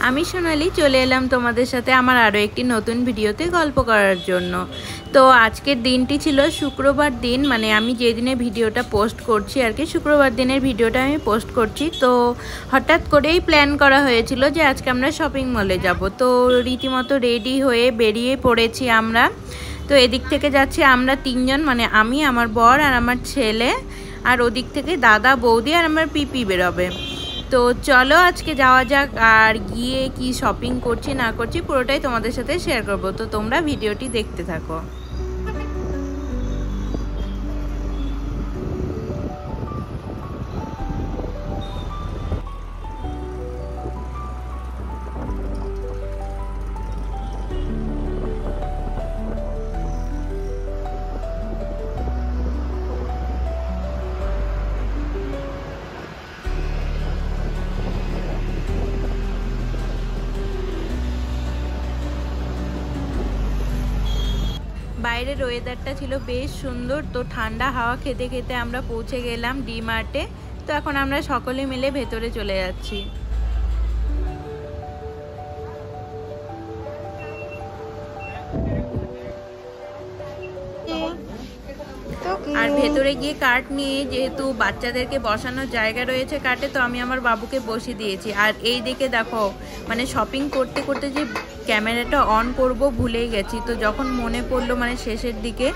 আমি সোনালি চলে এলাম তোমাদের সাথে আমার আরও একটি নতুন ভিডিওতে গল্প করার জন্য। তো আজকের দিনটি ছিল শুক্রবার দিন, মানে আমি যেদিনে ভিডিওটা পোস্ট করছি আর কি, শুক্রবার দিনের ভিডিওটা আমি পোস্ট করছি। তো হঠাৎ করেই প্ল্যান করা হয়েছিল যে আজকে আমরা শপিং মলে যাব। তো রীতিমতো রেডি হয়ে বেরিয়ে পড়েছি আমরা। তো এদিক থেকে যাচ্ছি আমরা তিনজন, মানে আমি, আমার বর আর আমার ছেলে, আর ওদিক থেকে দাদা বৌদি আর আমার পিপি বেরোবে। তো চলো আজকে যাওয়া যাক, আর গিয়ে কি শপিং করছি না করছি পুরোটাই তোমাদের সাথে শেয়ার করব। তো তোমরা ভিডিওটি দেখতে থাকো। বাইরের ওয়েদারটা ছিল বেশ সুন্দর। তো ঠান্ডা হাওয়া খেতে খেতে আমরা পৌঁছে গেলাম ডি মার্টে। তো এখন আমরা সকলে মিলে ভেতরে চলে যাচ্ছি। আর ভেতরে গিয়ে কার্ট নিয়ে, যেহেতু বাচ্চাদেরকে বসানোর জায়গা রয়েছে কার্টে, তো আমি আমার বাবুকে বসিয়ে দিয়েছি। আর এই দিকে দেখো, মানে শপিং করতে করতে যে ক্যামেরাটা অন করব ভুলেই গেছি। তো যখন মনে পড়লো মানে শেষের দিকে,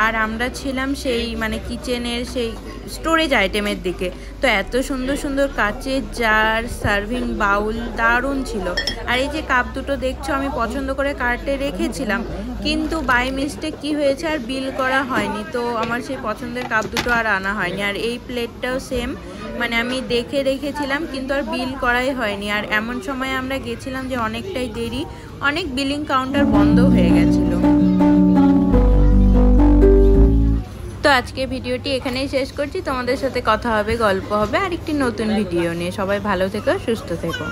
আর আমরা ছিলাম সেই মানে কিচেনের সেই স্টোরেজ আইটেমের দিকে। তো এত সুন্দর সুন্দর কাচের জার, সার্ভিং বাউল দারুণ ছিল। আর এই যে কাপ দুটো দেখছো আমি পছন্দ করে কার্টে রেখেছিলাম, কিন্তু বাই মিস্টেক কি হয়েছে আর বিল করা হয়নি। তো আমার সেই পছন্দের কাপ দুটো আর আনা হয়নি। আর এই প্লেটটাও সেম, মানে আমি দেখে রেখেছিলাম কিন্তু আর বিল করাই হয়নি। আর এমন সময় আমরা গেছিলাম যে অনেকটাই দেরি, অনেক বিলিং কাউন্টার বন্ধ হয়ে গেছিল। তো আজকে ভিডিওটি এখানেই শেষ করছি। তোমাদের সাথে কথা হবে, গল্প হবে আর একটি নতুন ভিডিও নিয়ে। সবাই ভালো থেকো, সুস্থ থেকো।